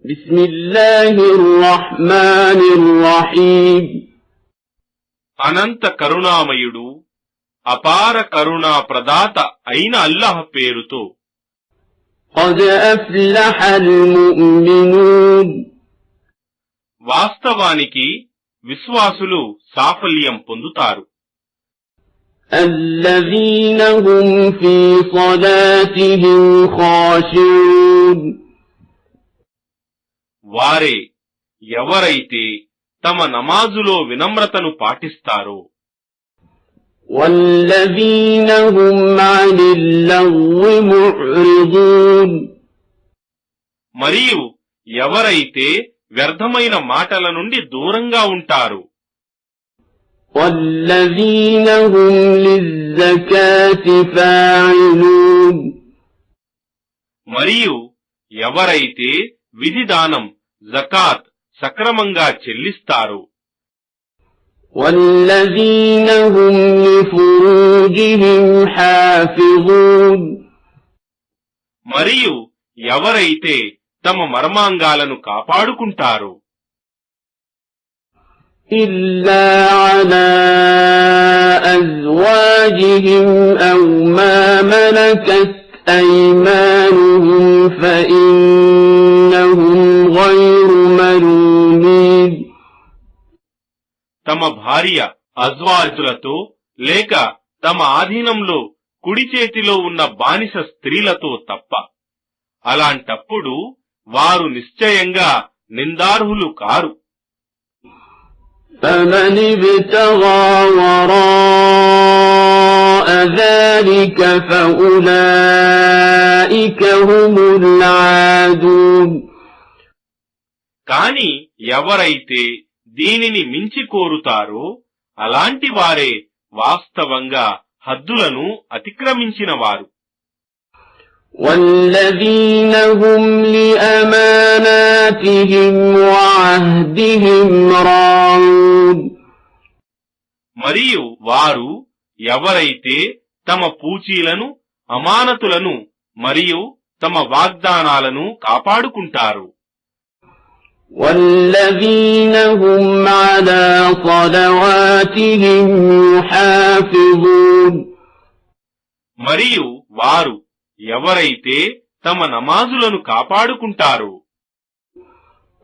بسم الله الرحمن الرحيم అనంత కరుణామయుడు అపార కరుణా ప్రదాత అయిన అల్లాహ్ పేరుతో. قد أفلح المؤمنون వాస్తవానికి విశ్వాసులు సాఫల్యం పొందుతారు. الذين هم في صلاتهم خاشعون వారే ఎవరైతే తమ నమాజులో వినమ్రతను పాటిస్తారో. والذين هم عن اللغو معرضون మరియు ఎవరైతే వ్యర్థమైన మాటల నుండి దూరంగా ఉంటారు. والذين هم للزكاة فاعلون మరియు ఎవరైతే విధిదానం జకాత్ సక్రమంగా చెల్లిస్తారో. والذين هم لفروجهم حافظون మరియు ఎవరైతే తమ మర్మాంగాలను కాపాడుకుంటారో. إلا على أزواجهم أو ما ملكت أيمانهم فإنهم غير ملومين తమ భార్య అజ్వాజులతో లేక తమ ఆధీనంలో కుడి చేతిలో ఉన్న బానిస స్త్రీలతో తప్ప. అలాంటప్పుడు వారు నిశ్చయంగా నిందార్హులు కారు. فمن ابتغى وراء ذلك فأولئك هم العادون కాని ఎవరైతే దీనిని మించి కోరుతారో అలాంటి వారే వాస్తవంగా హద్దులను అతిక్రమించిన వారు. والذين هم لأماناتهم وعهدهم راعون మరియు వారు ఎవరైతే తమ పూచీలను అమానతులను మరియు తమ వాగ్దానాలను కాపాడుకుంటారు. والذين هم على صلواتهم يحافظون మరియు వారు ఎవరైతే తమ నమాజులను కాపాడుకుంటారో.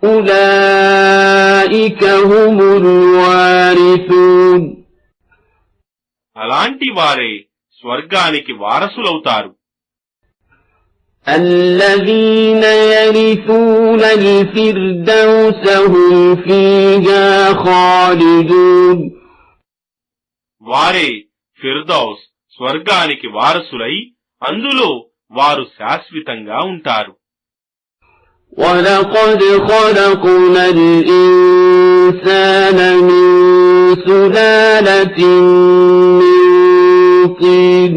أولئك هم الوارثون అలాంటి వారే స్వర్గానికి వారసులవుతారు. الذين يرثون الفردوس هم فيها خالدون వారే ఫిర్దౌస్ స్వర్గానికి వారసులై అందులో వారు శాశ్వతంగా ఉంటారు. ولقد خلقنا الإنسان من سلالة من طين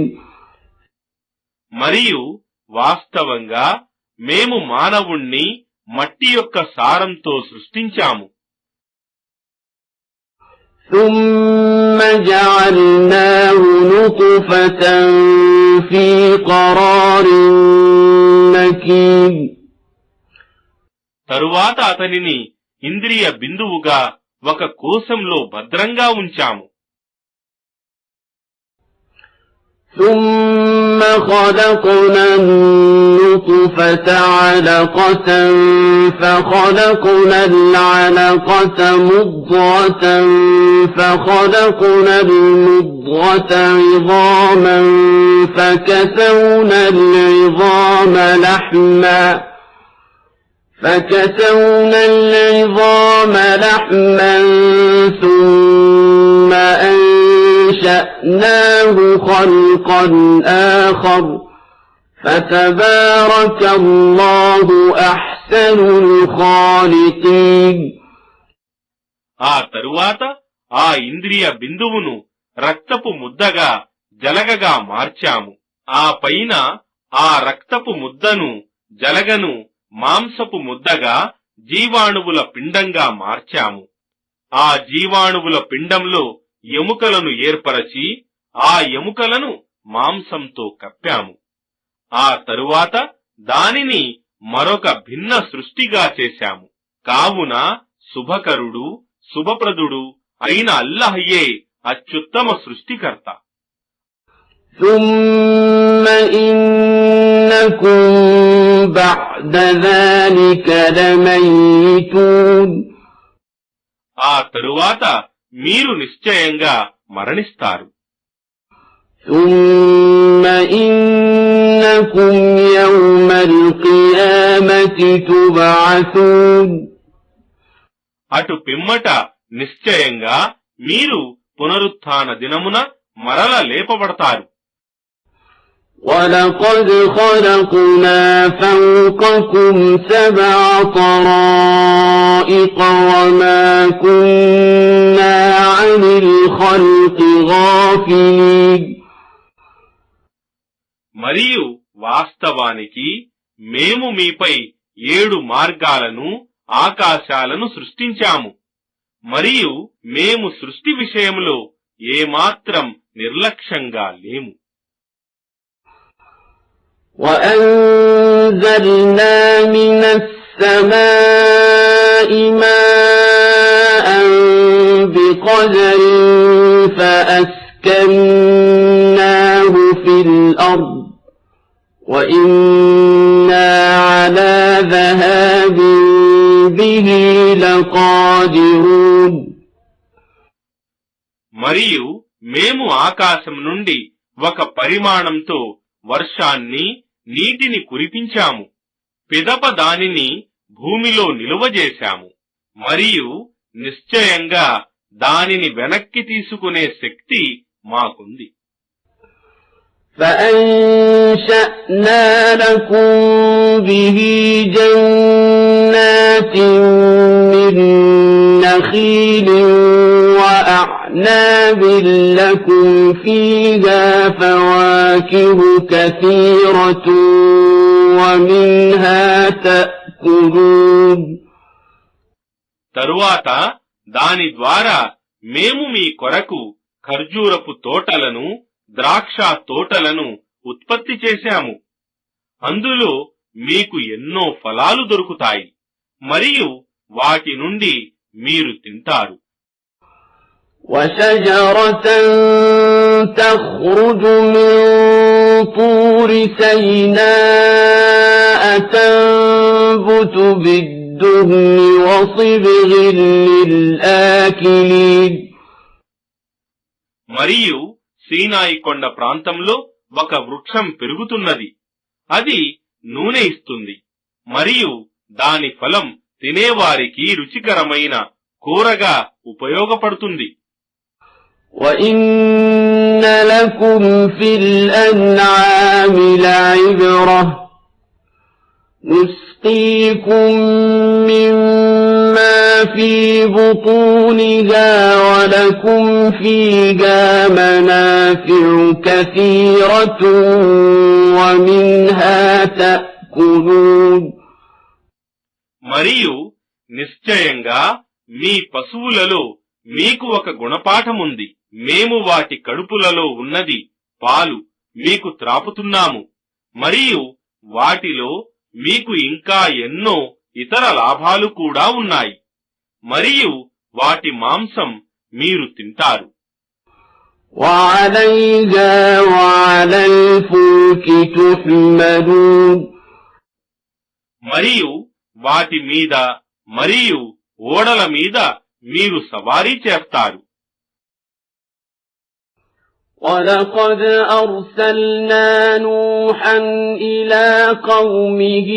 మరియు వాస్తవంగా మేము మానవుణ్ణి మట్టి యొక్క సారంతో సృష్టించాము. ثم جعلناه نطفة في قرار مكين తరువాత అతనిని ఇంద్రియ బిందువుగా ఒక కోశంలో భద్రంగా ఉంచాము. ثم خلقنا النطفة علقة فخلقنا العلقة مضغة فخلقنا المضغة عظاما فكسونا العظام لحما ثم أنشأناه خلقا آخر فتبارك الله أحسن الخالقين ఆ తరువాత ఆ ఇంద్రియ బిందువును రక్తపు ముద్దగా జలగగా మార్చాము. ఆ పైన ఆ రక్తపు ముద్దను జలగను మాంసపు ముద్దగా జీవాణువుల పిండంగా మార్చాము. ఆ జీవాణువుల పిండంలో ఎముకలను ఏర్పరచి ఆ ఎముకలను మాంసంతో కప్పాము. ఆ తరువాత దానిని మరొక భిన్న సృష్టిగా చేశాము. కావున శుభకరుడు శుభప్రదుడు అయిన అల్లాహ్యే అత్యుత్తమ సృష్టికర్త. ثم إنكم بعد ذلك لميتون ఆ తరువాత మీరు నిశ్చయంగా మరణిస్తారు. ثم إنكم يوم القيامة تبعثون అటు పిమ్మట నిశ్చయంగా మీరు పునరుత్థాన దినమున మరల లేపబడతారు. وَلَقَدْ خَلَقْنَا فَوْقَكُمْ سَبْعَ طَرَائِقَ وَمَا كُنَّا عَنِ الْخَلْقِ غَافِلِينَ మరియు వాస్తవానికి మేము మీపై 7 మార్గాలను ఆకాశాలను సృష్టించాము. మరియు మేము సృష్టి విషయంలో ఏమాత్రం నిర్లక్ష్యంగా లేము. وَأَنزَلْنَا مِنَ السَّمَاءِ مَاءً بِقَدَرٍ فَأَسْكَنَّاهُ فِي الْأَرْضِ وَإِنَّا عَلَى ذَهَابٍ بِهِ لَقَادِرُونَ మరియు మేము ఆకాశం నుండి ఒక పరిమాణంతో వర్షాన్ని నీటిని కురిపించాము. పిదప దానిని భూమిలో నిలువజేశాము. మరియు నిశ్చయంగా దానిని వెనక్కి తీసుకునే శక్తి మాకుంది. فَأَنشَأْنَا لَكُم بِهِ جَنَّاتٍ مِّن نَّخِيلٍ وَأَعْنَابٍ لَّكُمْ فِيهَا فَوَاكِهُ كَثِيرَةٌ وَمِنْهَا تَأْكُلُونَ తరువాత దాని ద్వారా మేము మీ కొరకు ఖర్జూరపు తోటలను ద్రాక్ష తోటలను ఉత్పత్తి చేశాము. అందులో మీకు ఎన్నో ఫలాలు దొరుకుతాయి మరియు వాటి నుండి మీరు తింటారు. وَشَجَرَةً تَخْرُجُ مِن طُورِ سَيْنَاءَ تَنبُتُ بِالدُّهْنِ وَصِبْغٍ لِّلْآكِلِينَ మరియు సీనాయి కొండ ప్రాంతంలో ఒక వృక్షం పెరుగుతున్నది. అది నూనె ఇస్తుంది మరియు దాని ఫలం తినేవారికి రుచికరమైన కూరగా ఉపయోగపడుతుంది. وَإِنَّ لَكُمْ فِي الْأَنْعَامِ لَعِبْرَةً نُسْقِيكُم مِّمَّا فِي بُطُونِهَا وَلَكُمْ فِيهَا مَنَافِعُ كَثِيرَةٌ وَمِنْهَا تَأْكُلُونَ మరియు నిశ్చయంగా మీ పశువులలో మీకు ఒక గుణపాఠముంది. మేము వాటి కడుపులలో ఉన్నది పాలు మీకు త్రాపుతున్నాము మరియు వాటిలో మీకు ఇంకా ఎన్నో ఇతర లాభాలు కూడా ఉన్నాయి మరియు వాటి మాంసం మీరు తింటారు. وَعَلَيْهَا وَعَلَى الْفُلْكِ تُحْمَلُونَ మరియు వాటి మీద మరియు ఓడల మీద మీరు సవారీ చేస్తారు. وَلَقَدْ أَرْسَلْنَا نُوحًا إِلَى قَوْمِهِ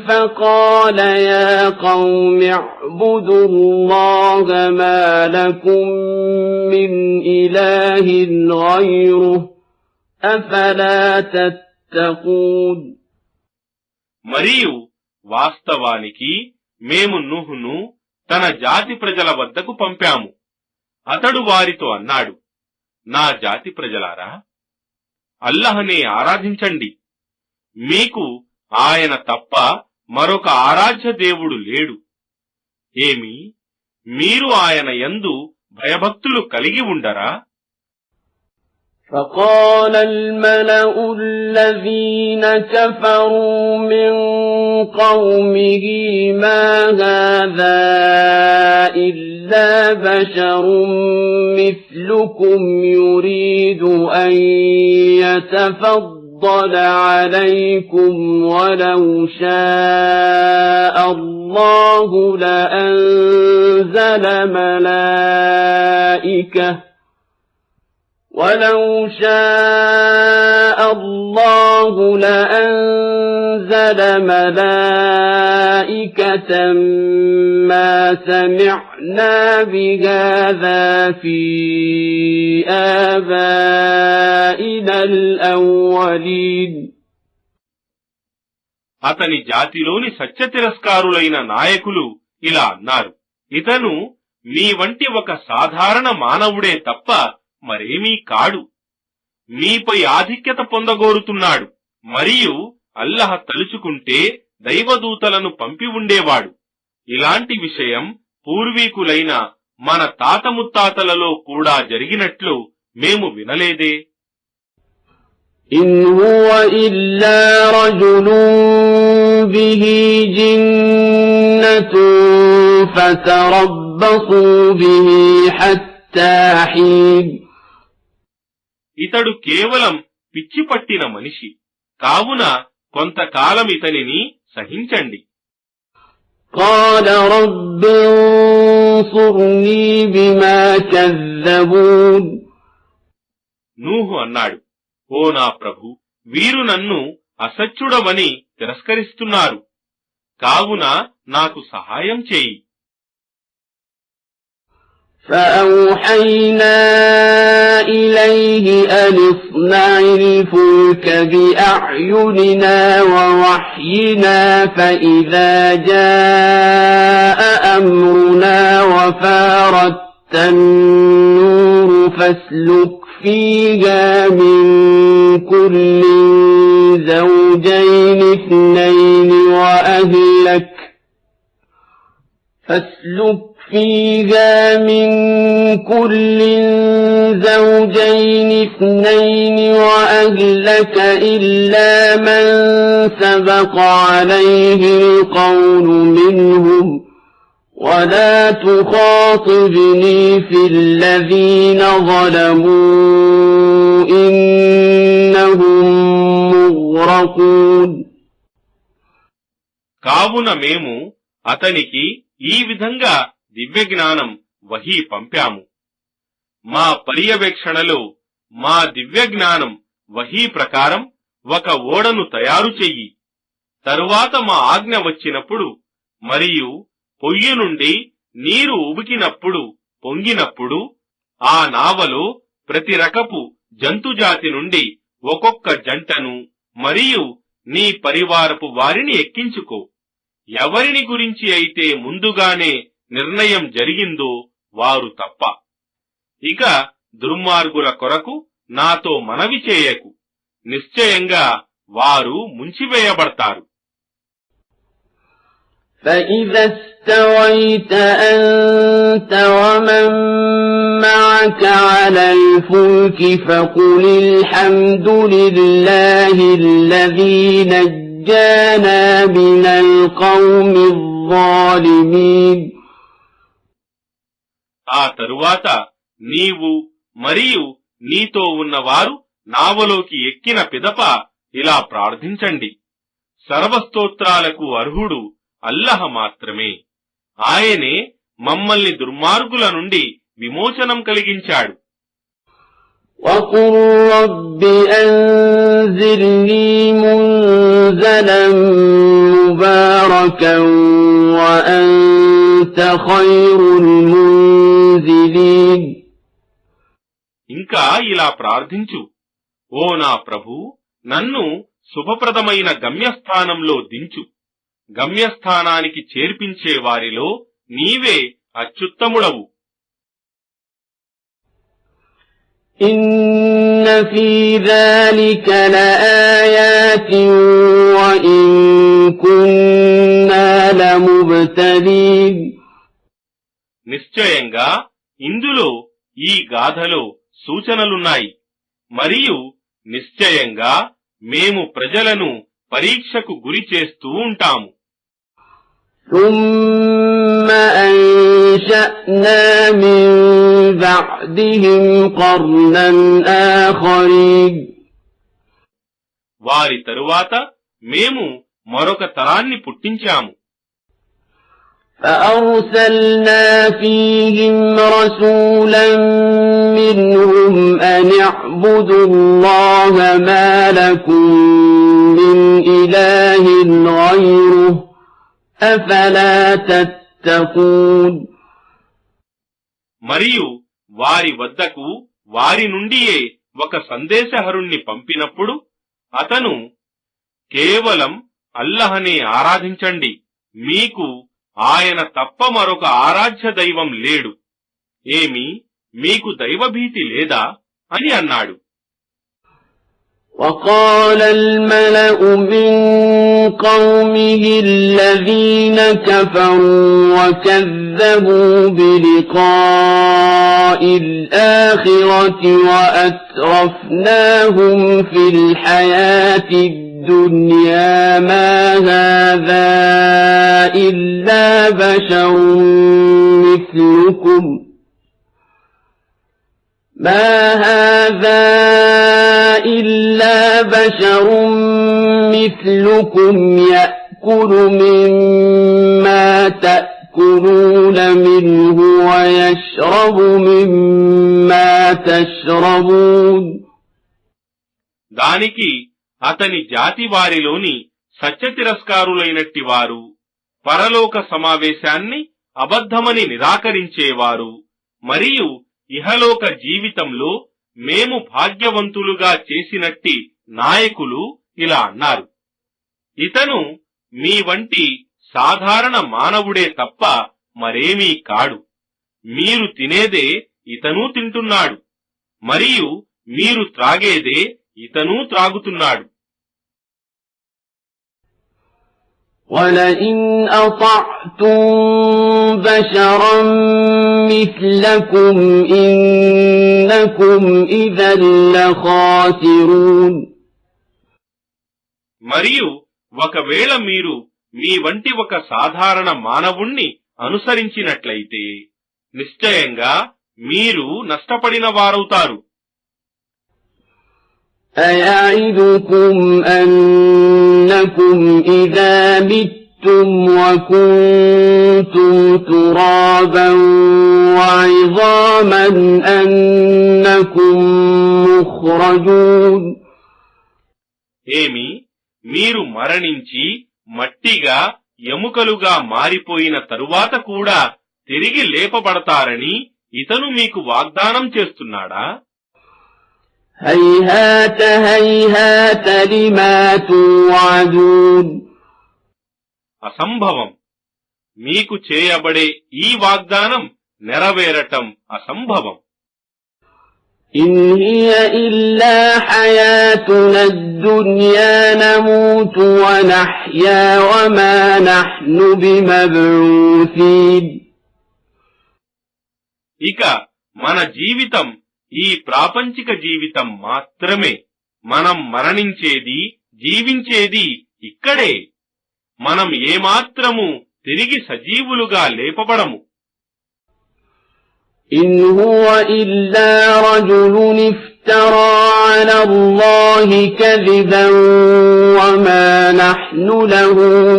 فَقَالَ يَا قَوْمِ اعْبُدُوا اللَّهَ مَا لَكُمْ مِنْ إِلَٰهٍ غَيْرُهُ أَفَلَا تَتَّقُونَ మరియు వాస్తవానికి మేము నూహును తన జాతి ప్రజల వద్దకు పంపాము. అతడు వారితో అన్నాడు, నా జాతి ప్రజలారా, అల్లహనే ఆరాధించండి. మీకు ఆయన తప్ప మరొక ఆరాధ్య దేవుడు లేడు. ఏమి మీరు ఆయన యందు భయభక్తులు కలిగి ఉండరా? فقال الملأ الذين كفروا من قومه ما هذا إلا بشر مثلكم يريد أن يتفضل عليكم ولو شاء الله لأنزل ملائكة ما سمعنا بهذا في آبائنا الأولين. అతని జాతిలోని సత్యతిరస్కారులైన నాయకులు ఇలా అన్నారు, ఇతను మీ వంటి ఒక సాధారణ మానవుడే తప్ప మరేమీ కాడు. మీపై ఆధిక్యత పొందగోరుతున్నాడు మరియు అల్లహ తలుచుకుంటే దైవదూతలను పంపి ఉండేవాడు. ఇలాంటి విషయం పూర్వీకులైన మన తాత ముత్తాతలలో కూడా జరిగినట్లు మేము వినలేదే. ఇన్ హువ ఇల్లా రజులున్ బిహి జిన్నతున్ ఫతరబ్బసు బిహి హత్తా హీన్. ఇతడు కేవలం పిచ్చి పట్టిన మనిషి, కావున కొంతకాలం ఇతనిని సహించండి. قال رب انصرني بما كذبون. నూహు అన్నాడు, ఓ నా ప్రభు, వీరు నన్ను అసత్యుడవని తిరస్కరిస్తున్నారు, కావున నాకు సహాయం చేయి. فأوحينا إليه أن اصنع الفلك بأعيننا ووحينا فإذا جاء أمرنا وفارت النور فاسلك فيها من كل زوجين اثنين وأهلك إلا من سبق عليه القول منهم ولا تخاطبني في الذين ظلموا إنهم مغرقون. కావున మేము అతనికి ఈ విధంగా దివ్యజ్ఞానం వహీ పంపాము. మా పర్యవేక్షణలో మా దివ్యజ్ఞానం వహీ ప్రకారం ఒక ఓడను తయారు చెయ్యి. తరువాత మా ఆజ్ఞ వచ్చినప్పుడు మరియు పొయ్యి నుండి నీరు ఉబికినప్పుడు పొంగినప్పుడు ఆ నావలో ప్రతి రకపు జంతుజాతి నుండి ఒక్కొక్క జంటను మరియు నీ పరివారపు వారిని ఎక్కించుకో. ఎవరిని గురించి అయితే ముందుగానే నిర్ణయం జరిగిందో వారు తప్ప. ఇక దుర్మార్గుల కొరకు నాతో మనవి చేయకు, నిశ్చయంగా వారు ముంచివేయబడతారు. فإذا استويت أنت ومن معك على الفلك فقل الحمد لله الذي نجانا من القوم الظالمين. ఆ తరువాత నీవు మరియు నీతో ఉన్నవారు నావలోకి ఎక్కిన పిదప ఇలా ప్రార్థించండి, సర్వస్తోత్రాలకు అర్హుడు అల్లహ మాత్రమే. ఆయనే మమ్మల్ని దుర్మార్గుల నుండి విమోచనం కలిగించాడు. وَقُلْ رَبِّ أَنزِلْنِي مُنزَلًا مُبَارَكًا وَأَنْتَ خَيْرُ الْمُنزِلِينَ. ఇంకా ఇలా ప్రార్థించు, ఓ నా ప్రభూ, నన్ను శుభప్రదమైన గమ్యస్థానంలో దించు. గమ్యస్థానానికి చేర్పించే వారిలో నీవే అత్యుత్తముడవు. إِنَّ فِي ذَلِكَ لَآيَاتٍ وَإِن كُنَّا لَمُبْتَلِينَ. నిశ్చయంగా ఇందులో ఈ గాథలో సూచనలున్నాయి. మరియు నిశ్చయంగా మేము ప్రజలను పరీక్షకు గురి చేస్తూ ఉంటాము. ثم أنشأنا من بعدهم قرنا آخرين వారి తరువాత మేము మరొక తరాన్ని పుట్టించాము. فأرسلنا فيهم رسولا منهم أن اعبدوا الله ما لكم من إله غيره أفلا تتقون మరియు వారి వద్దకు వారి నుండియే ఒక సందేశహరుణ్ణి పంపినప్పుడు అతను కేవలం అల్లహనే ఆరాధించండి, మీకు ఆయన తప్ప మరొక ఆరాధ్య దైవం లేడు, ఏమి మీకు దైవభీతి లేదా అని అన్నాడు. وقال الملأ من قومه الذين كفروا وكذبوا بلقاء الآخرة وأترفناهم في الحياة الدنيا ما هذا إلا بشر مثلكم يأكل مما تأكلون منه ويشرب مما تشربون దానికి అతని జాతి వారిలోని సత్యతిరస్కారులైనట్టి వారు, పరలోక సమావేశాన్ని అబద్ధమని నిరాకరించేవారు మరియు ఇహలోక జీవితంలో మేము భాగ్యవంతులుగా చేసినట్టి నాయకులు ఇలా అన్నారు: ఇతను మీ వంటి సాధారణ మానవుడే తప్ప మరేమీ కాడు, మీరు తినేదే ఇతనూ తింటున్నాడు, మరియు మీరు త్రాగేదే ఇతనూ త్రాగుతున్నాడు. وَلَئِنْ أَطَعْتُمْ بَشَرًا مِثْلَكُمْ إِنَّكُمْ إِذًا لَخَاسِرُونَ మరియు ఒకవేళ మీరు మీ వంటి ఒక సాధారణ మానవుణ్ణి అనుసరించినట్లయితే నిశ్చయంగా మీరు నష్టపడిన వారవుతారు. أَيَعِدُكُمْ أَنَّكُمْ إِذَا مِتُّمْ وَكُنْتُمْ تُرَابًا وَعِظَامًا أَنَّكُمْ مُخْرَجُونَ ఏమి మీరు మరణించి మట్టిగా ఎముకలుగా మారిపోయిన తరువాత కూడా తిరిగి లేపబడతారని ఇతను మీకు వాగ్దానం చేస్తున్నాడా? هيهات هيهات لما توعدون అసంభవం, మీకు చేయబడే ఈ వాగ్దానం నెరవేరటం అసంభవం. إن هي إلا حياتنا الدنيا نموت ونحيا وما نحن بمبعوثين ఇక మన జీవితం ఈ ప్రాపంచిక జీవితం మాత్రమే, మనం మరణించేది జీవించేది ఇక్కడే, మనం ఏమాత్రము తిరిగి సజీవులుగా లేపబడము. إن هو إلا رجل افترى على الله كذبا وما نحن له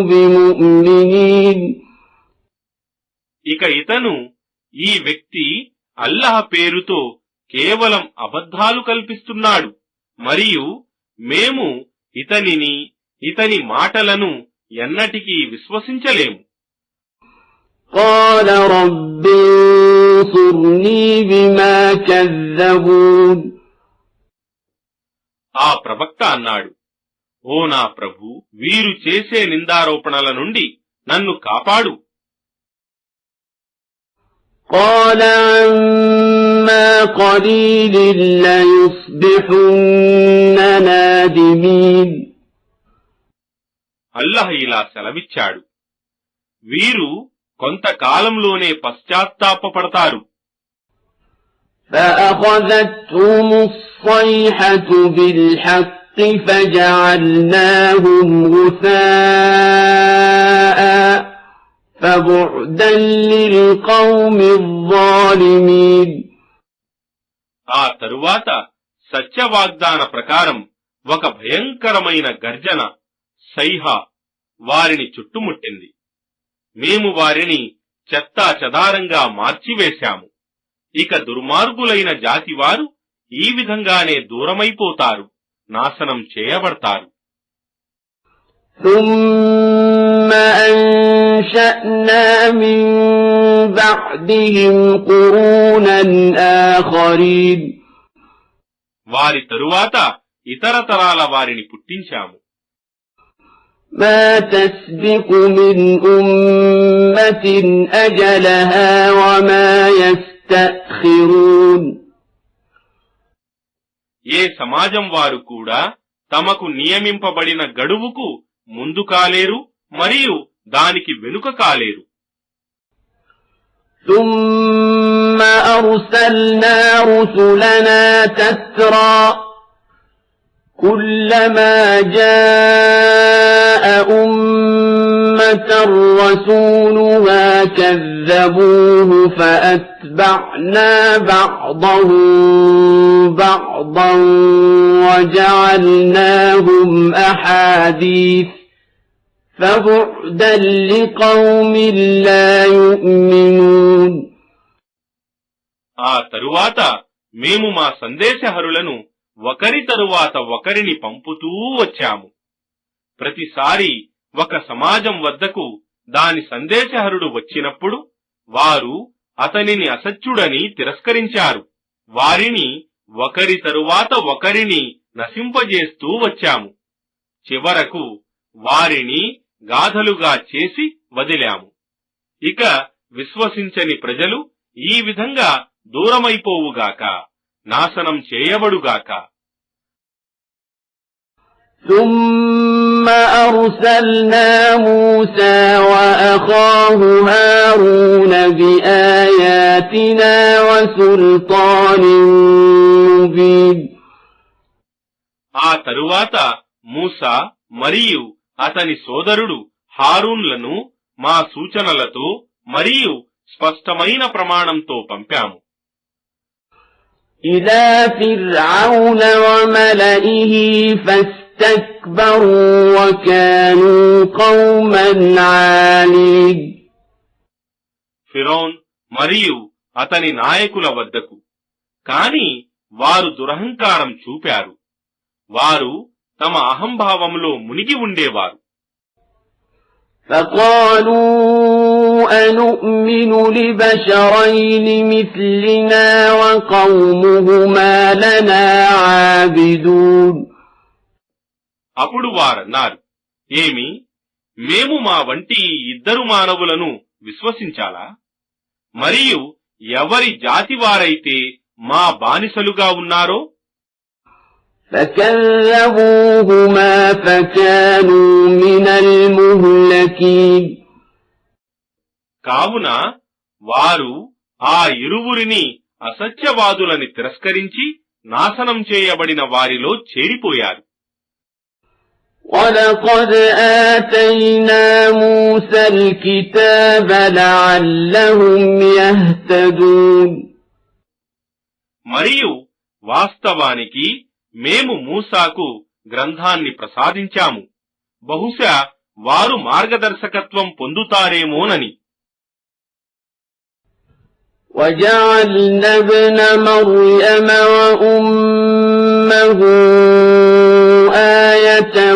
بمؤمنين ఇక ఇతను ఈ వ్యక్తి అల్లాహ్ పేరుతో కేవలం అబద్ధాలు కల్పిస్తున్నాడు, మరియు మేము ఇతనిని ఇతని మాటలను ఎన్నటికీ విశ్వసించలేము. قال رب انصرني بما كذبون ఆ ప్రవక్త అన్నాడు: ఓ నా ప్రభు, వీరు చేసే నిందారోపణల నుండి నన్ను కాపాడు. قال عما قليل ليصبحن نادمين అల్లాహ్ ఇలా సెలవిచ్చాడు: వీరు కొంతకాలంలోనే పశ్చాత్తాపపడతారు. فأخذتهم الصيحة بالحق فجعلناهم غثاء فبعدا للقوم الظالمين. ఆ తరువాత సత్యవాగ్దాన ప్రకారం ఒక భయంకరమైన గర్జన సైహ వారిని చుట్టుముట్టింది. మేము వారిని చెత్తా చెదారంగా మార్చివేశాము. ఇక దుర్మార్గులైన జాతివారు ఈ విధంగానే దూరమైపోతారు, నాశనం చేయబడతారు. ثم أنشأنا من بعدهم قرونا آخرين. వారి తరువాత ఇతర తరాల వారిని పుట్టించాము. ما تسبق من أمة أجلها وما يستأخرون. ఏ సమాజం వారు కూడా తమకు నియమింపబడిన గడువుకు ముందు కాలేరు మరియు దానికి వెనుక కాలేరు. ثم أرسلنا رسلنا تترى كلما جاء أمة رسولها كذبوه فأتبعنا بعضهم بعضا وجعلناهم أحاديث فبعدا لقوم لا يؤمنون. ఆ తరువాత మేము మా సందేశహరులను ఒకరి తరువాత ఒకరిని పంపుతూ వచ్చాము. ప్రతిసారి ఒక సమాజం వద్దకు దాని సందేశహరుడు వచ్చినప్పుడు వారు అతనిని అసత్యుడని తిరస్కరించారు. వారిని ఒకరి తరువాత ఒకరిని నశింపజేస్తూ వచ్చాము. చివరకు వారిని గాథలుగా చేసి వదిలాము. ఇక విశ్వసించని ప్రజలు ఈ విధంగా దూరమైపోవుగాక, నాశనం చేయబడుగాక. ثم أرسلنا موسى وأخاه هارون بآياتنا وسلطان مبين. ఆ తరువాత మూసా మరియు అతని సోదరుడు హారూన్లను మా సూచనలతో మరియు స్పష్టమైన ప్రమాణంతో పంపాము. إلى فرعون وملئه فاستكبروا وكانوا قوما عالين. ఫిరౌన్ మరియు అతని నాయకుల వద్దకు, కాని వారు దురహంకారం చూపారు. వారు తమ అహంభావంలో మునిగి ఉండేవారు. فقالوا أنؤمن لبشرين مثلنا وقومهما لنا عابدون. అప్పుడు వారన్నారు, ఏమి మేము మా వంటి ఇద్దరు మానవులను విశ్వసించాలా? మరియు ఎవరి జాతివారైతే మా బానిసలుగా ఉన్నారో? فكذبوهما فكانوا من المهلكين. కావున వారు ఆ ఇరువురిని అసత్యవాదులని తిరస్కరించి నాశనం చేయబడిన వారిలో చేరిపోయారు. وَلَقَدْ آتَيْنَا مُوسَى الْكِتَابَ لَعَلَّهُمْ يَهْتَدُونَ. మరియు వాస్తవానికి మేము మూసాకు గ్రంథాన్ని ప్రసాదించాము, బహుశా వారు మార్గదర్శకత్వం పొందుతారేమోనని. وَجَعَلْنَا ابْنَ مَرْيَمَ وَأُمَّهُ آيَةً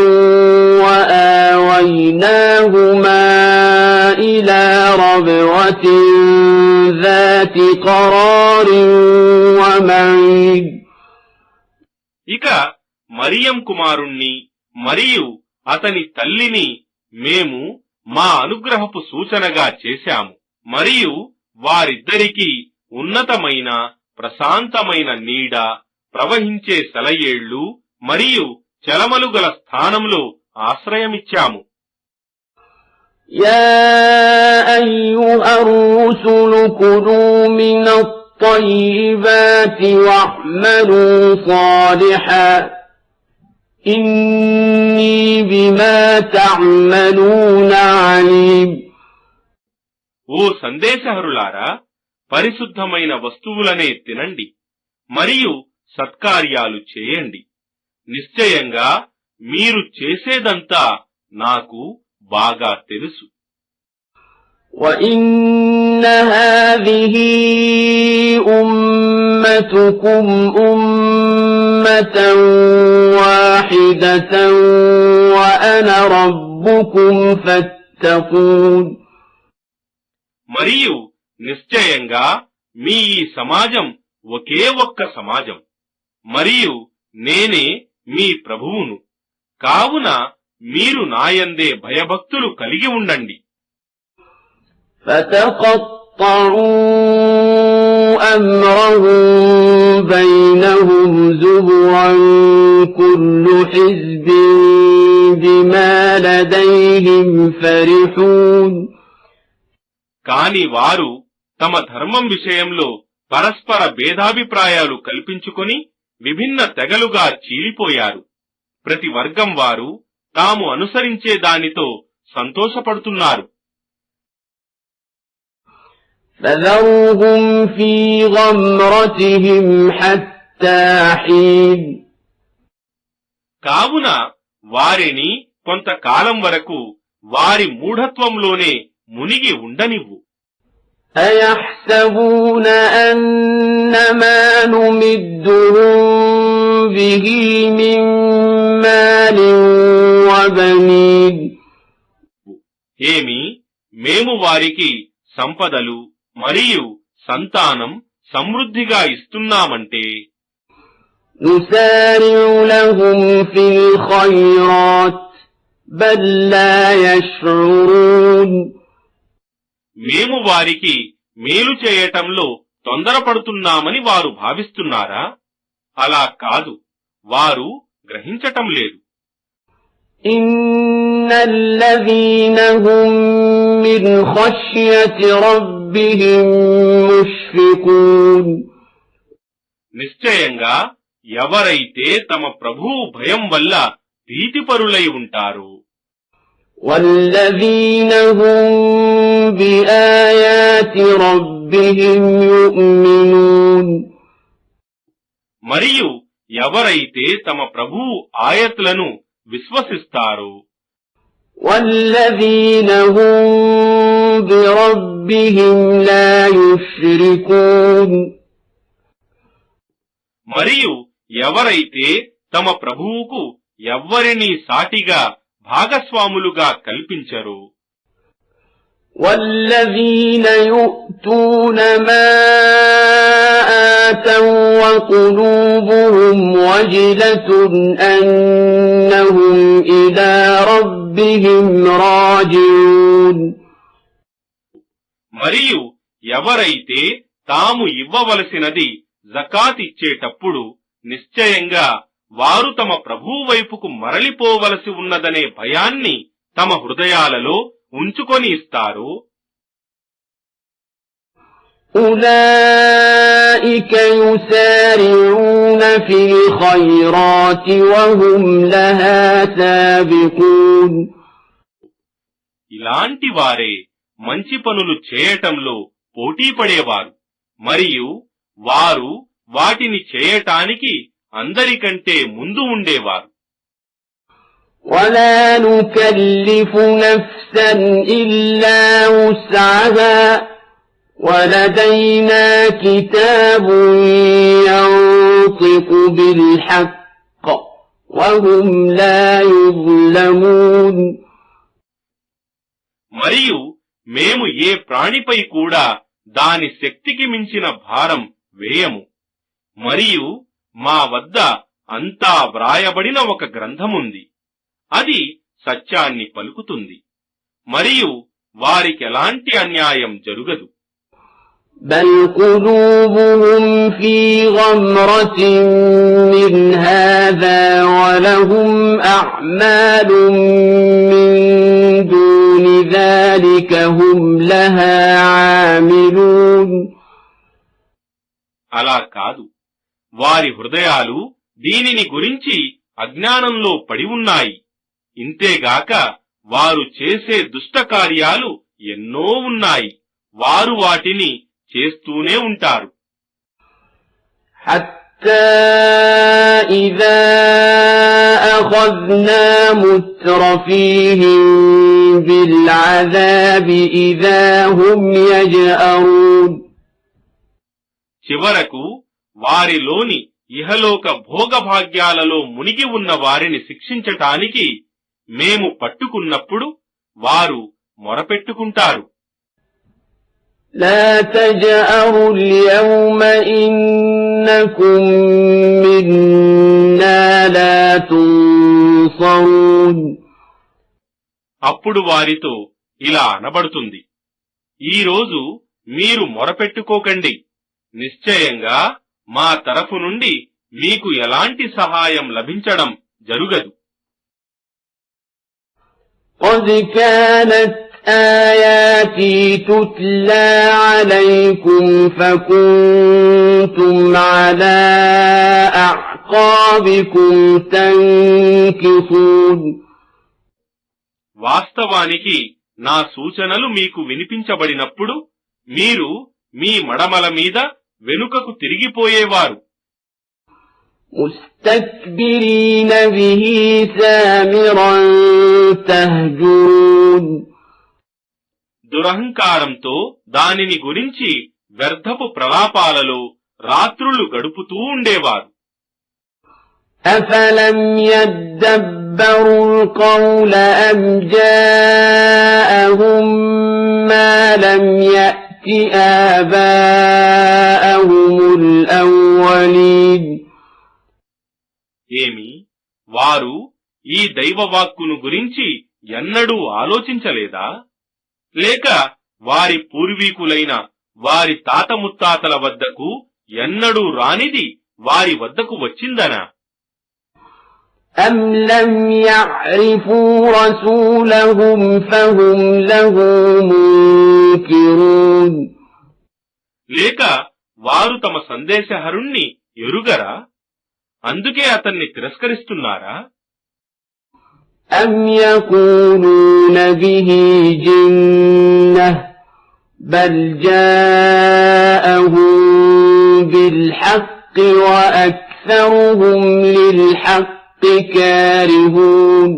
وَآوَيْنَاهُمَا إِلَى رَبْوَةٍ ذَاتِ قَرَارٍ وَمَعِينٍ. ఇక మరియం కుమారుణ్ణి మరియు అతని తల్లిని మేము మా అనుగ్రహపు సూచనగా చేశాము, మరియు వారిద్దరికీ ఉన్నతమైన ప్రశాంతమైన నీడ, ప్రవహించే సెలయేళ్లు మరియు చలమలు గల స్థానంలో ఆశ్రయమిచ్చాము. يا أيها الرسل كلوا من الطيبات واعملوا صالحا إني بما تعملون عليم. ఓ సందేశహరులారా, పరిశుద్ధమైన వస్తువులనే తినండి మరియు సత్కార్యాలు చేయండి. నిశ్చయంగా మీరు చేసేదంతా నాకు బాగా తెలుసు. وَإِنَّ هَذِهِ أُمَّتُكُمْ أُمَّةً وَاحِدَةً وَأَنَا رَبُّكُمْ فَاتَّقُونِ. మరియు నిశ్చయంగా మీ ఈ సమాజం ఒకే ఒక్క సమాజం మరియు నేనే మీ ప్రభువును, కావున మీరు నాయందే భయభక్తులు కలిగి ఉండండి. فَتَقَطَّعُوا أَمْرَهُم بَيْنَهُمْ زُبُرًا كُلُّ حِزْبٍ بِمَا لَدَيْهِمْ فَرِحُونَ. కాని వారు తమ ధర్మం విషయంలో పరస్పర భేదాభిప్రాయాలు కల్పించుకొని విభిన్న తెగలుగా చీలిపోయారు. ప్రతి వర్గం వారు తాము అనుసరించే దానితో సంతోషపడుతున్నారు. فَذَرْهُمْ فِي غَمْرَتِهِمْ حَتَّى حِينٍ. కావున వారిని కొంతకాలం వరకు వారి మూఢత్వంలోనే మునిగి ఉండనివ్వు. أَيَحْسَبُونَ أَنَّمَا نُمِدُّهُم بِهِ مِن مَّالٍ وَبَنِينَ. ఏమి మేము వారికి సంపదలు మరియు సంతానం సమృద్ధిగా ఇస్తున్నామంటే نُسَارِعُ لَهُمْ فِي الْخَيْرَاتِ بَل لَّا يَشْعُرُونَ. మేము వారికి మేలు చేయటంలో తొందరపడుతున్నామని వారు భావిస్తున్నారా? అలా కాదు, వారు గ్రహించటం లేదు. إِنَّ الَّذِينَ هُمْ مِنْ خَشْيَةِ رَبِّهِمْ مُشْفِقُونَ. నిశ్చయంగా ఎవరైతే తమ ప్రభువు భయం వల్ల భీతిపరులై ఉంటారో وَالَّذِينَ هُمْ بِآيَاتِ رَبِّهِمْ يُؤْمِنُونَ. మరియు ఎవరైతే తమ ప్రభువు ఆయత్లను విశ్వసిస్తారో وَالَّذِينَ هُمْ بِرَبِّهِمْ لَا يُشْرِكُونَ. మరియు ఎవరైతే తమ ప్రభువుకు ఎవ్వరినీ సాటిగా భాగస్వాములుగా కల్పించరో وَالَّذِينَ يُؤْتُونَ مَا آتَوا وَقُلُوبُهُمْ وَجِلَةٌ أَنَّهُمْ إِلَى رَبِّهِمْ راجعون. మరియు ఎవరైతే తాము ఇవ్వవలసినది జకాత్ ఇచ్చేటప్పుడు నిశ్చయంగా వారు తమ ప్రభువు వైపుకు మరలిపోవలసి ఉన్నదనే భయాన్ని తమ హృదయాలలో ఉంచుకొని ఇస్తారు. أُولَئِكَ يُسَارِعُونَ فِي الْخَيْرَاتِ وَهُمْ لَهَا سَابِقُونَ. ఇలాంటి వారే మంచి పనులు చేయటంలో పోటీ పడేవారు మరియు వారు వాటిని చేయటానికి అందరికంటే ముందు ఉండేవారు. وَلَا نُكَلِّفُ نَفْسًا إِلَّا وُسْعَهَا وَلَدَيْنَا كِتَابٌ يَنطِقُ بِالْحَقِّ وَهُمْ لَا يُظْلَمُونَ. మరియు మేము ఏ ప్రాణిపై కూడా దాని శక్తికి మించిన భారం వేయము. మరియు మా వద్ద అంతా వ్రాయబడిన ఒక గ్రంథముంది, అది సత్యాన్ని పలుకుతుంది మరియు వారికెలాంటి అన్యాయం జరుగదు. بَلْ قُلُوبُهُمْ فِي غَمْرَةٍ مِّنْ هَذَا وَلَهُمْ أَعْمَالٌ مِّن دُونِ ذَلِكَ هُمْ لَهَا عَامِلُونَ. అలా కాదు, వారి హృదయాలు దీనిని గురించి అజ్ఞానంలో పడి ఉన్నాయి. ఇంతేగాక వారు చేసే దుష్టకార్యాలు ఎన్నో ఉన్నాయి. వారు వాటిని చేస్తూనే ఉంటారు. حتى إذا أخذنا مترفيهم بالعذاب إذا هم يجأرون. చివరకు వారిలోని ఇహలోక భోగభాగ్యాలలో మునిగి ఉన్న వారిని శిక్షించటానికి మేము పట్టుకున్నప్పుడు వారు మొరపెట్టుకుంటారు. لا تجأروا اليوم إنكم منا لا تنصرون. అప్పుడు వారితో ఇలా అనబడుతుంది, ఈరోజు మీరు మొరపెట్టుకోకండి, నిశ్చయంగా మా తరఫు నుండి మీకు ఎలాంటి సహాయం లభించడం జరుగదు. قد كانت آياتي تتلى عليكم فكنتم على أعقابكم تنكصون. వాస్తవానికి నా సూచనలు మీకు వినిపించబడినప్పుడు మీరు మీ మడమల మీద వెనుకకు తిరిగిపోయేవారు. مستكبرين به سامرا تهجرون. దురహంకారంతో దానిని గురించి వ్యర్థపు ప్రలాపాలలో రాత్రులు గడుపుతూ ఉండేవారు. أفلم يدبروا القول أم جاءهم ما لم يأت آباءهم الأولين. ఏమి వారు ఈ దైవవాక్కును గురించి ఎన్నడూ ఆలోచించలేదా? లేక వారి పూర్వీకులైన వారి తాత ముత్తాతల వద్దకు ఎన్నడూ రానిది వారి వద్దకు వచ్చిందనా? أم لم يعرفوا رسولهم فهم له منكرون. లేక వారు తమ సందేశహరుణ్ణి ఎరుగరా, అందుకే అతన్ని తిరస్కరిస్తున్నారా? أم يقولون به جنة بل جاءهم بالحق وأكثرهم للحق كارهون.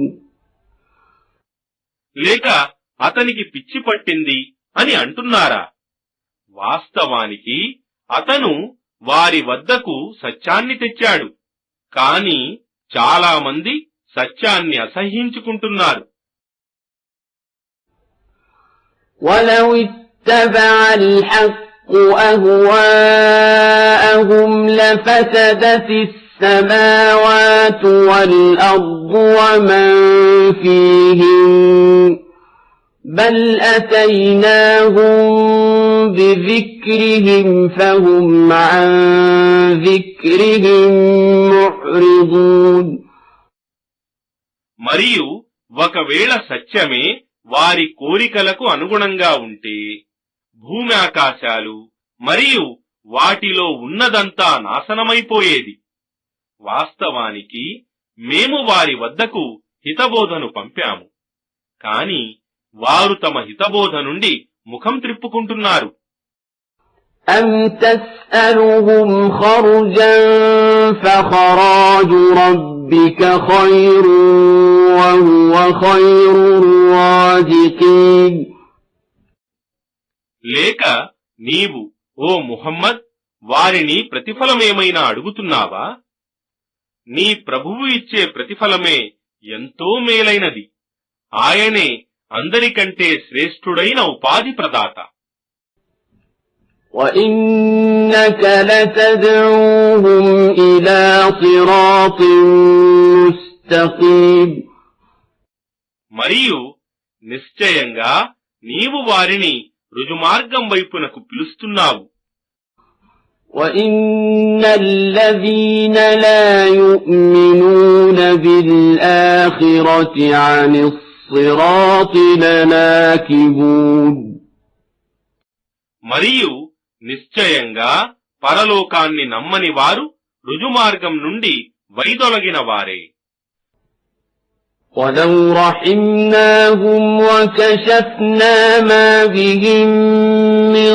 లేక అతనికి పిచ్చి పట్టింది అని అంటున్నారా? వాస్తవానికి అతను వారి వద్దకు సత్యాన్ని తెచ్చాడు, కాని చాలా మంది సత్యాన్ని అసహ్యించుకుంటున్నారు. ولو اتبع الحق أهواءهم لفسدت السماوات والأرض ومن فيهن بل أتيناهم بذكرهم فهم عن ذكرهم معرضون. మరియు ఒకవేళ సత్యమే వారి కోరికలకు అనుగుణంగా ఉంటే భూమి ఆకాశాలు మరియు వాటిలో ఉన్నదంతా నాశనమైపోయేది. వాస్తవానికి మేము వారి వద్దకు హితబోధను పంపాము, కాని వారు తమ హితబోధ నుండి ముఖం త్రిప్పుకుంటున్నారు. أم تسألهم خرجا فخراج ربك خير وهو خير الرازقين. లేక నీవు ఓ ముహమ్మద్ వారిని ప్రతిఫలమేమైనా అడుగుతున్నావా? నీ ప్రభువు ఇచ్చే ప్రతిఫలమే ఎంతో మేలైనది. ఆయనే అందరికంటే శ్రేష్ఠుడైన ఉపాధి ప్రదాత. وَإِنَّكَ لَتَدْعُوهُمْ إِلَى صِرَاطٍ مُسْتَقِيمٍ. మరియు నిశ్చయంగా నీవు వారిని రుజుమార్గం వైపునకు పిలుస్తున్నావు. وَإِنَّ الَّذِينَ لَا يُؤْمِنُونَ بِالْآخِرَةِ عَنِ الصِّرَاطِ لَنَاكِبُونَ. మరియు నిశ్చయంగా పరలోకాన్ని నమ్మని వారు రుజుమార్గం నుండి వైదొలగిన వారే. وَلَوْ رَحِمْنَاهُمْ وَكَشَفْنَا مَا بِهِم مِّن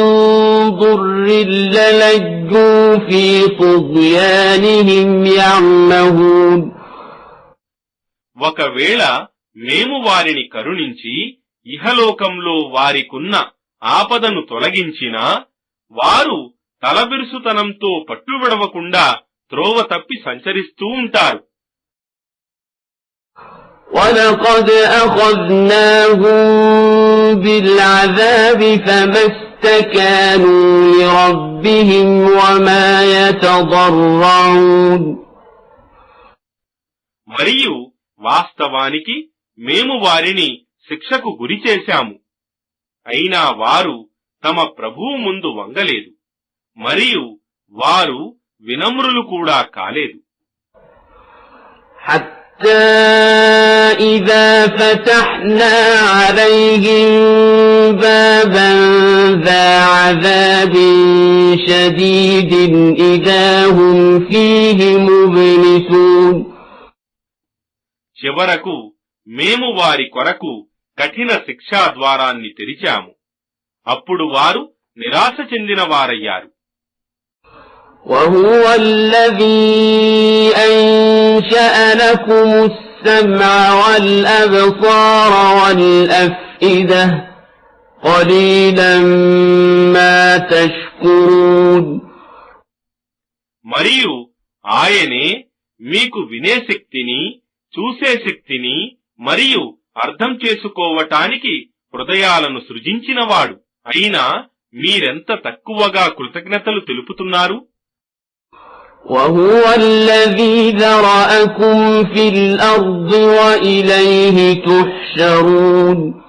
ضُرٍّ لَّلَجُّوا فِي طُغْيَانِهِمْ يَعْمَهُونَ. ఒకవేళ మేము వారిని కరుణించి ఇహలోకంలో వారికున్న ఆపదను తొలగించినా వారు తలబిరుసుతనంతో పట్టువిడవకుండా త్రోవ తప్పి సంచరిస్తూ ఉంటారు. وَلَقَدْ أَخَذْنَاهُم بِالْعَذَابِ فَمَا اسْتَكَانُوا لِرَبِّهِمْ وَمَا يَتَضَرَّعُونَ. మరియు వాస్తవానికి మేము వారిని శిక్షకు గురిచేశాము. అయినా వారు తమ ప్రభువు ముందు వంగలేదు, మరియు వారు వినమ్రులు కూడా కాలేదు. حتى إذا فتحنا عليهم بابا ذا عذاب شديد إذا هم فيه مبلسون. చివరకు మేము వారి కొరకు కఠిన శిక్షా ద్వారాన్ని తెరిచాము. అప్పుడు వారు నిరాశ చెందిన వారయ్యారు. وهو الذي أنشأ لكم السمع والأبصار والأفئدة قليلا ما تشكرون. మరియు ఆయనే మీకు వినే శక్తిని, చూసే శక్తిని మరియు అర్థం చేసుకోవటానికి హృదయాలను సృజించినవాడు. అయినా మీరెంత తక్కువగా కృతజ్ఞతలు తెలుపుతున్నారు. وهو الذي ذرأكم في الأرض وإليه تحشرون.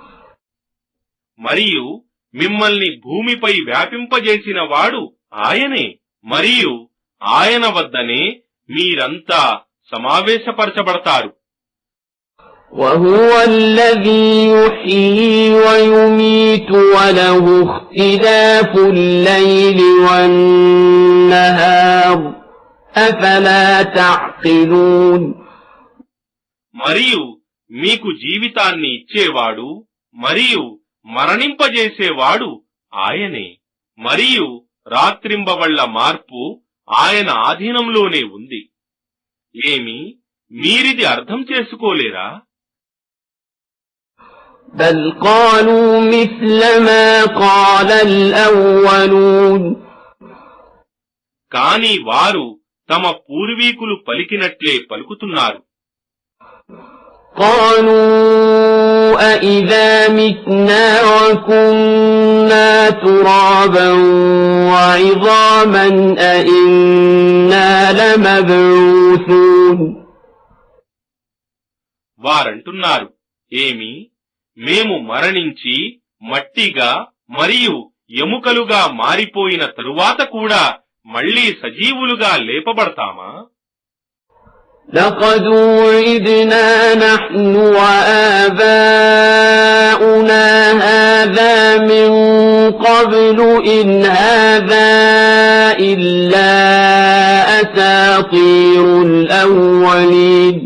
మరియు మిమ్మల్ని భూమిపై వ్యాపింపజేసిన వాడు ఆయనే, మరియు ఆయన వద్దనే మీరంతా సమావేశపరచబడతారు. وهو الذي يحيي ويميت وله اختلاف الليل والنهار أفلا تعقلون. మరియు మీకు జీవితాన్ని ఇచ్చేవాడు మరియు మరణింపజేసేవాడు ఆయనే, మరియు రాత్రింబవళ్ల మార్పు ఆయన ఆధీనంలోనే ఉంది. ఏమి మీరిది అర్థం చేసుకోలేరా? بل قالوا مثل ما قال الأولون. కాని వారు తమ పూర్వీకులు పలికినట్లే పలుకుతున్నారు. قالوا أئذا متنا وكنا ترابا وعظاما أئنا لمبعوثون. వారంటున్నారు, ఏమి మేము మరణించి మట్టిగా మరియు ఎముకలుగా మారిపోయిన తరువాత కూడా మళ్లీ సజీవులుగా లేపబడతామా? لقد وعدنا نحن وآباؤنا هذا من قبل إن هذا إلا أساطير الأولين.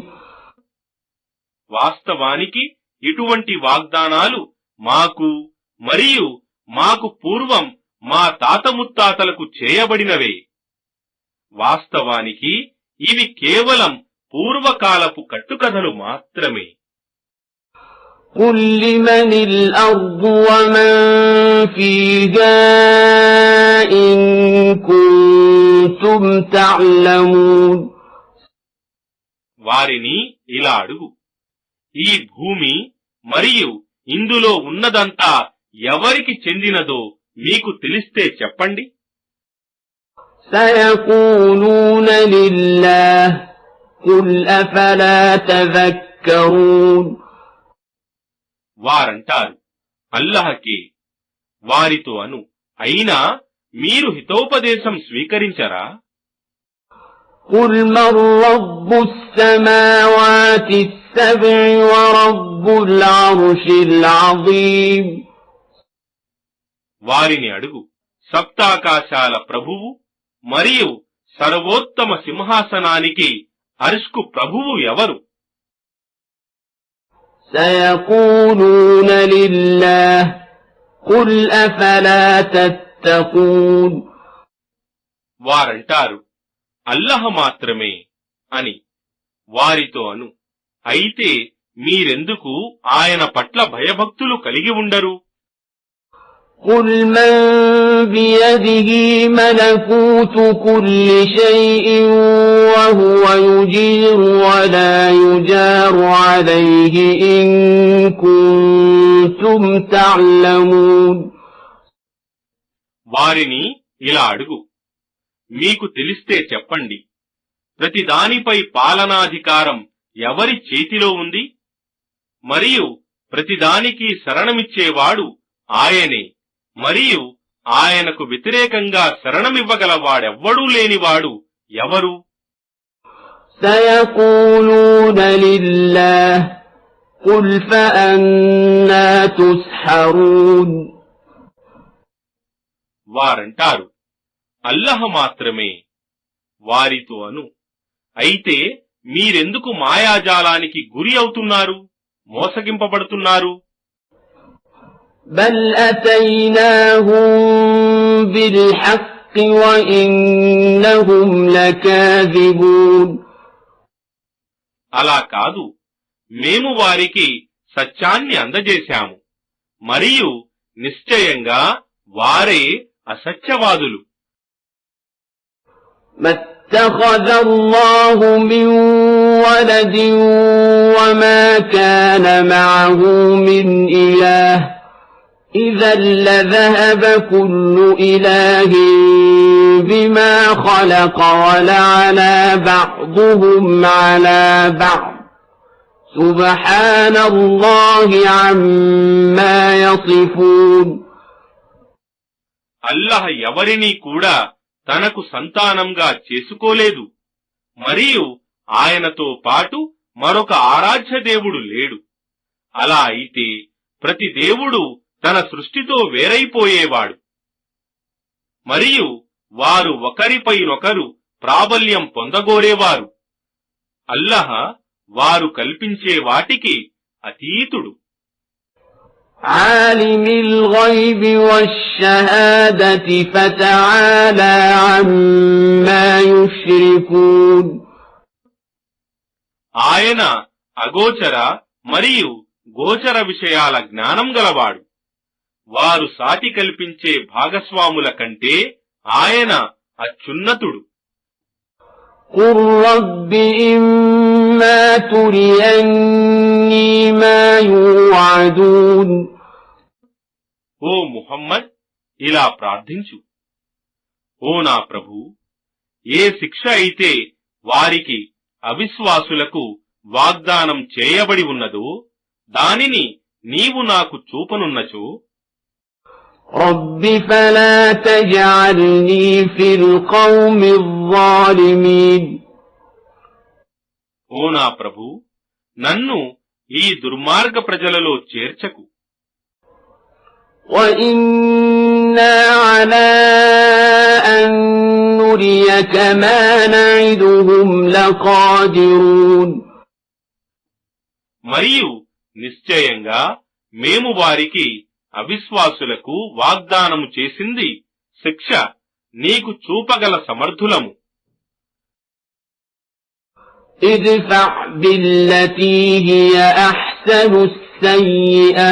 వాస్తవానికి ఇటువంటి వాగ్దానాలు మాకు మరియు మాకు పూర్వం మా తాత ముత్తాతలకు చేయబడినవే. వాస్తవానికి ఇవి కేవలం పూర్వకాలపు కట్టుకథలు మాత్రమే. قل لمن الأرض ومن فيها إن كنتم تعلمون. వారిని ఇలా అడుగు, ఈ భూమి మరియు ఇందులో ఉన్నదంతా ఎవరికి చెందినదో మీకు తెలిస్తే చెప్పండి. سيقولون لله قل أفلا تذكرون. వారంటారు, అల్లాహకే. వారితో అను, అయినా మీరు హితోపదేశం స్వీకరించరా? قل من رب السماوات السبع ورب العرش العظيم. వారిని అడుగు, సప్తాకాశాల ప్రభువు మరియు సర్వోత్తమ సింహాసనానికి అర్ష్కు ప్రభువు ఎవరు? سيقولون لله قل أفلا تتقون వారంటారు, అల్లహ మాత్రమే అని. వారితో అను, అయితే మీరెందుకు ఆయన పట్ల భయభక్తులు కలిగి ఉండరు? قل من بيده ملكوت كل شيء وهو يجير ولا يجار عليه إن كنتم تعلمون వారిని ఇలా అడుగు, మీకు తెలిస్తే చెప్పండి, ప్రతిదానిపై పాలనాధికారం ఎవరి చేతిలో ఉంది? మరియు ప్రతిదానికి శరణమిచ్చేవాడు ఆయనే, మరియు ఆయనకు వ్యతిరేకంగా శరణమివ్వగలవాడెవ్వడూ లేనివాడు ఎవరు? سيقولون لله قل فأنا تسحرون వారంటారు, అల్లహ మాత్రమే. వారితో అను, అయితే మీరెందుకు మాయాజాలానికి గురి అవుతున్నారు, మోసగింపబడుతున్నారు? بل أتيناهم بالحق وإنهم لكاذبون అలా కాదు, మేము వారికి సత్యాన్ని అందజేశాము, మరియు నిశ్చయంగా వారే అసత్యవాదులు. ما اتخذ الله من ولد وما كان معه من إله إذا لذهب كل إله بما خلق ولعلى بعضهم على بعض سبحان الله عما يصفون అల్లహ ఎవరినీ కూడా తనకు సంతానంగా చేసుకోలేదు, మరియు ఆయనతో పాటు మరొక ఆరాధ్య దేవుడు లేడు. అలా అయితే ప్రతి దేవుడు తన సృష్టితో వేరైపోయేవాడు. మరియు వారు ఒకరిపైనొకరు ప్రాబల్యం పొందగోరేవారు. అల్లహ వారు కల్పించే వాటికి అతీతుడు. عالم الغيب والشهادة فتعالى عما يشركون ఆయన అగోచర మరియు గోచర విషయాల జ్ఞానం గలవాడు. వారు సాటి కల్పించే భాగస్వాముల కంటే ఆయన అత్యున్నతుడు. قل رب إما تريني ما يوعدون ఓ ముహమ్మద్, ఇలా ప్రార్థించు, ఓ నా ప్రభూ, ఏ శిక్ష అయితే వారికి అవిశ్వాసులకు వాగ్దానం చేయబడి ఉన్నదో దానిని నీవు నాకు చూపనున్నచో, رب فلا تجعلني في القوم الظالمين ఓ నా ప్రభూ, నన్ను ఈ దుర్మార్గ ప్రజలలో చేర్చకు. وإنا على أن نريك ما نعدهم لقادرون మరియు నిశ్చయంగా మేము వారికి అవిశ్వాసులకు వాగ్దానము చేసింది శిక్ష నీకు చూపగల సమర్థులము. ادفع بالتي هي أحسن السيئة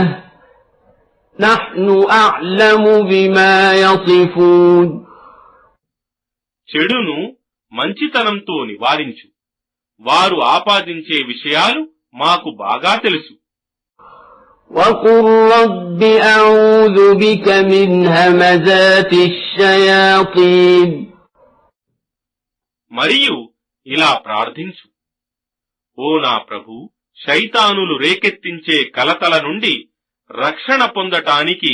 نحن أعلم بما يصفون చెడును మంచితనంతో నివారించు, వారు ఆపాదించే విషయాలు మాకు బాగా తెలుసు. وقل رب أعوذ بك من همزات الشياطين మరియు ఇలా ప్రార్థించు, ఓ నా ప్రభూ, శైతానులు రేకెత్తించే కలతల నుండి రక్షణ పొందటానికి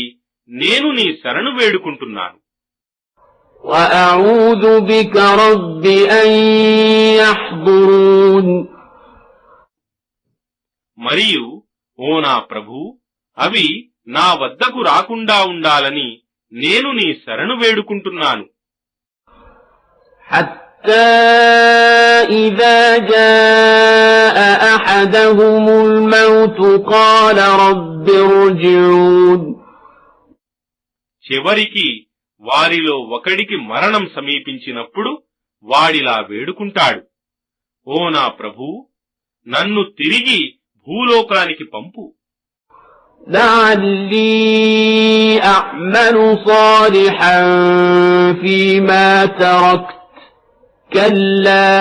నేను నీ శరణు వేడుకుంటున్నాను. وأعوذ بك رب أن يحضرون మరియు ఓ నా ప్రభూ, అవి నా వద్దకు రాకుండా ఉండాలని నేను నీ శరణు వేడుకుంటున్నాను. حتى إذا جاء أحدهم الموت قال رب ارجعون. చివరికి వారిలో ఒకడికి మరణం సమీపించినప్పుడు వాడిలా వేడుకుంటాడు, ఓ నా ప్రభూ, నన్ను తిరిగి భూలోకానికి పంపు. لعلي أعمل صالحا فيما تركت كلا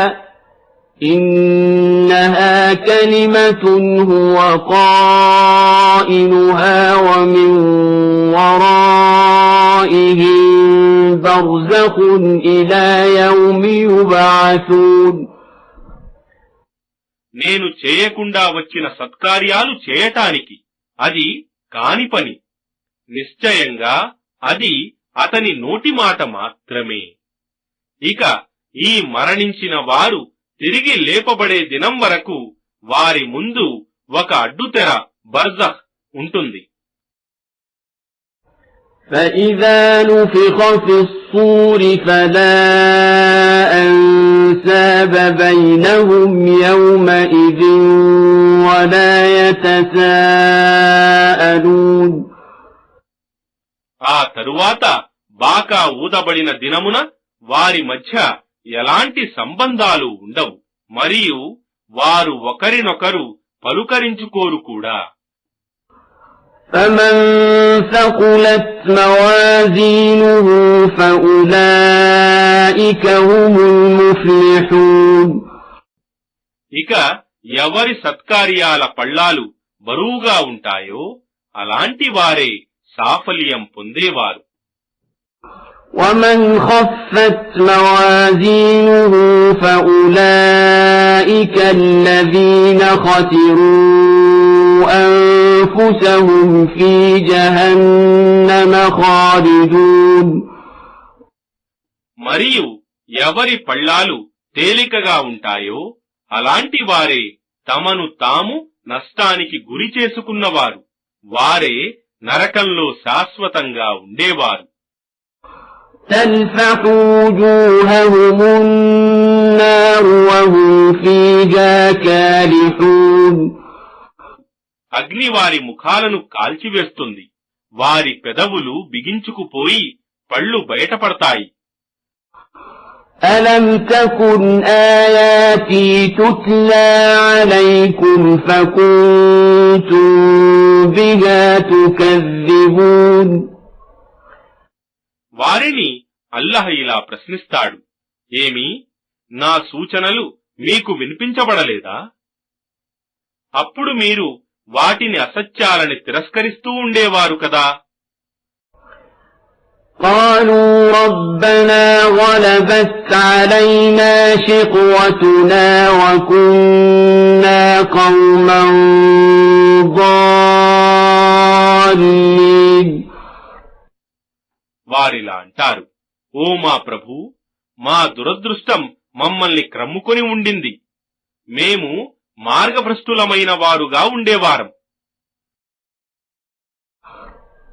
إنها كلمة هو قائلها ومن ورائهم برزخ إلى يوم يبعثون. నేను చేయకుండా వచ్చిన సత్కార్యాలు చేయటానికి అది కాని పని. నిశ్చయంగా అది అతని నోటి మాట మాత్రమే. ఇక ఈ మరణించిన వారు తిరిగి లేపబడే దినం వరకు వారి ముందు ఒక అడ్డుతెర బర్జఖ్ ఉంటుంది. فإذا نفخ في الصور فلا أنساب بينهم يومئذ ولا يتساءلون. ఆ తరువాత బాకా ఊదబడిన దినమున వారి మధ్య ఎలాంటి సంబంధాలు ఉండవు, మరియు వారు ఒకరినొకరు పలుకరించుకోరు కూడా. فمن ثقلت موازينه فأولئك هم المفلحون. ఇక ఎవరి సత్కార్యాల పళ్ళాలు బరువుగా ఉంటాయో అలాంటి వారే సాఫల్యం పొందేవారు. ومن خفت موازينه فأولئك الذين خسروا أنفسهم في جهنم خالدون. మరియు ఎవరి పళ్ళాలు తేలికగా ఉంటాయో అలాంటి వారే తమను తాము నష్టానికి గురి చేసుకున్నవారు, వారే నరకంలో శాశ్వతంగా ఉండేవారు. تلفح وجوههم النار وهم فيها كالحون. అగ్ని వారి ముఖాలను కాల్చివేస్తుంది, వారి పెదవులు బిగించుకుపోయి పళ్ళు బయటపడతాయి. ألم تكن آياتي تتلى عليكم فكنتم بها تكذبون. వారిని అల్లాహ్ ఇలా ప్రశ్నిస్తాడు, ఏమి నా సూచనలు మీకు వినిపించబడలేదా? అప్పుడు మీరు వాటిని అసత్యాలని తిరస్కరిస్తూ ఉండేవారు కదా. قالوا ربنا غلبت علينا شقوتنا وكنا قوما ضالين. వారిలా అంటారు, ఓ మా ప్రభూ, మా దురదృష్టం మమ్మల్ని క్రమ్ముకొని ఉండింది, మేము మార్గభ్రష్టులమైన వారుగా ఉండేవారం.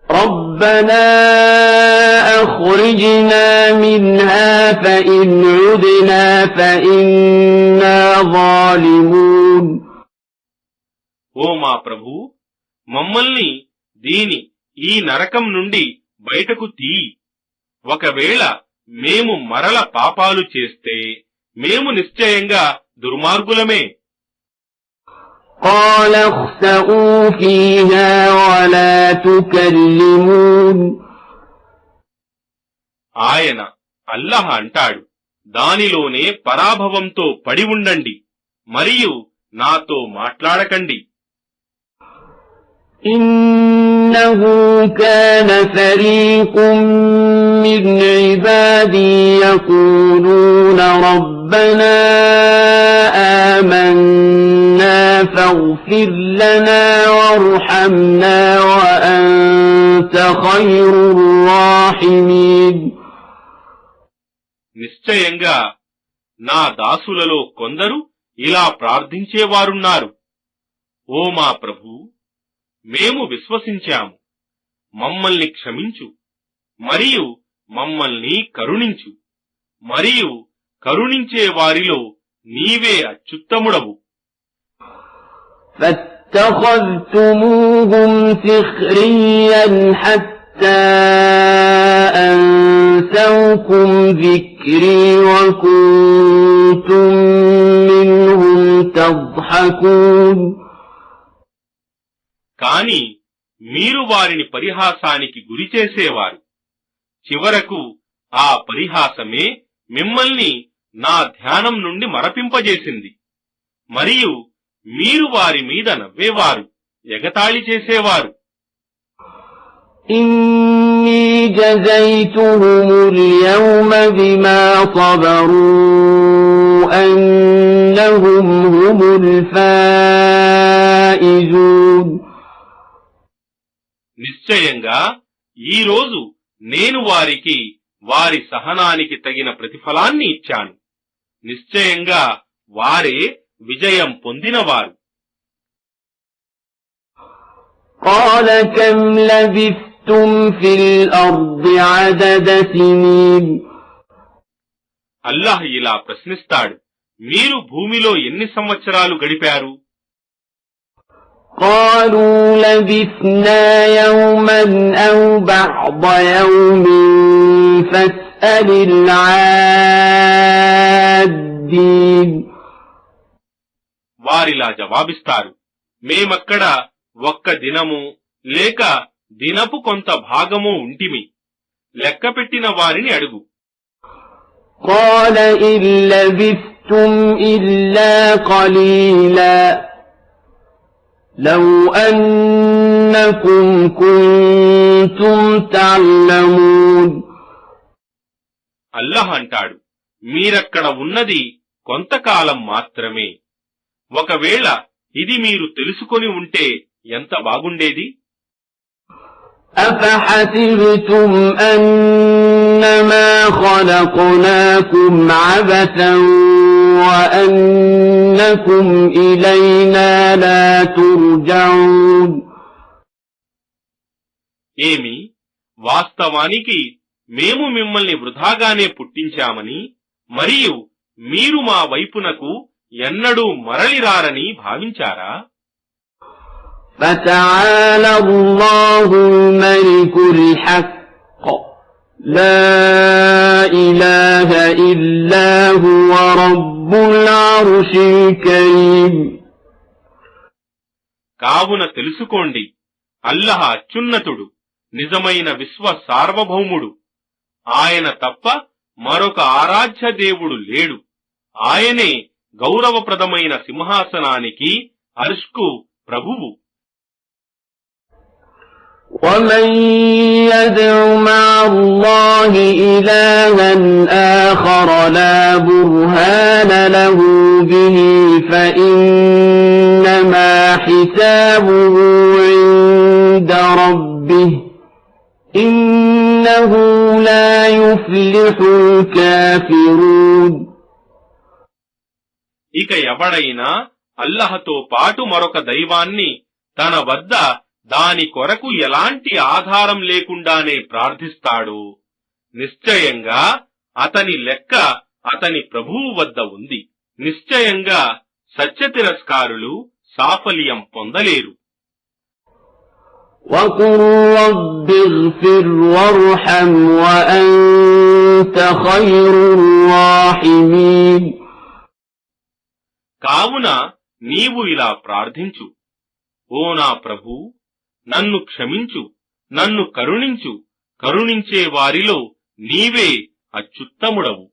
ربنا أخرجنا منها فإن عدنا فإنا ظالمون. ఓ మా ప్రభూ, మమ్మల్ని ఈ నరకం నుండి బయటకు తీయి. ఒకవేళ మేము మరల పాపాలు చేస్తే మేము నిశ్చయంగా దుర్మార్గులమే. قال اخسئوا فيها ولا تكلمون. ఆయన అల్లాహ్ అంటాడు, దానిలోనే పరాభవంతో పడి ఉండండి, మరియు నాతో మాట్లాడకండి. إنه كان فريق من عبادي يقولون ربنا آمنا فاغفر لنا وارحمنا وأنت خير الراحمين. నిశ్చయంగా నా దాసులలో కొందరు ఇలా ప్రార్థించేవారున్నారు, ఓ మా ప్రభూ, మేము విశ్వసించాము, మమ్మల్ని క్షమించు మరియు మమ్మల్ని కరుణించు, మరియు కరుణించే వారిలో నీవే అత్యుత్తముడవు. فاتخذتموهم سخريا حتى أنسوكم ذكري وكنتم منهم تضحكون. కాని మీరు వారిని పరిహాసానికి గురిచేసేవారు. చివరకు ఆ పరిహాసమే మిమ్మల్ని నా ధ్యానం నుండి మరపింపజేసింది. మరియు మీరు వారి మీద నవ్వేవారు, ఎగతాళి చేసేవారు. ఇన్నీ జజైతుహుముల్ యౌమ బిమా సబరూ అన్నహుం హుముల్ ఫాయిజూన్. నిశ్చయంగా ఈ రోజు నేను వారికి వారి సహనానికి తగిన ప్రతిఫలాన్ని ఇచ్చాను. నిశ్చయంగా వారే విజయం పొందినవారు. قال كم لبثتم في الأرض عدد سنين. అల్లాహ్ ఇలా ప్రశ్నిస్తాడు, మీరు భూమిలో ఎన్ని సంవత్సరాలు గడిపారు? قالوا لبثنا يوما أو بعض يوم فاسأل العادين. వారిలా జవాబిస్తారు, మేమక్కడ ఒక్క దినము లేక దినపు కొంత భాగము ఉంటిమి, లెక్కపెట్టిన వారిని అడుగు. قال إن لبثتم إلا قليلا لو أنكم كنتم تعلمون. అల్లాహ్ అంటాడు, మీరక్కడ ఉన్నది కొంతకాలం మాత్రమే. ఒకవేళ ఇది మీరు తెలుసుకొని ఉంటే ఎంత బాగుండేది. أفحسبتم أنما خلقناكم عبثا وأنكم إلينا لا ترجعون. ఏమి, వాస్తవానికి మేము మిమ్మల్ని వృధాగానే పుట్టించామని మరియు మీరు మా వైపునకు ఎన్నడూ మరలిరారని భావించారా? فتعالى الله الملك الحق لا إله إلا هو رب العرش الكريم. కావున తెలుసుకోండి, అల్లాహ్ అత్యున్నతుడు, నిజమైన విశ్వ సార్వభౌముడు. ఆయన తప్ప మరొక ఆరాధ్య దేవుడు లేడు. ఆయనే గౌరవప్రదమైన సింహాసనానికి అర్ష్కు ప్రభువు. ومن يدع مع الله إلها آخر لا برهان له به فإنما حسابه عند ربه إنه لا يفلح الكافرون. ఇక ఎవడైనా అల్లహతో పాటు మరొక దైవాన్ని తన వద్ద దాని కొరకు ఎలాంటి ఆధారం లేకుండానే ప్రార్థిస్తాడు, నిశ్చయంగా అతని లెక్క అతని ప్రభువు వద్ద ఉంది. నిశ్చయంగా సత్యతిరస్కారులు సాఫల్యం పొందలేరు. وَقُلْ رَبِّ اغْفِرْ وَارْحَمْ وَأَنْتَ خَيْرُ الرَّاحِمِينَ. కావున నీవు ఇలా ప్రార్థించు, ఓ నా ప్రభూ, నన్ను క్షమించు, నన్ను కరుణించు, కరుణించే వారిలో నీవే అత్యుత్తముడవు.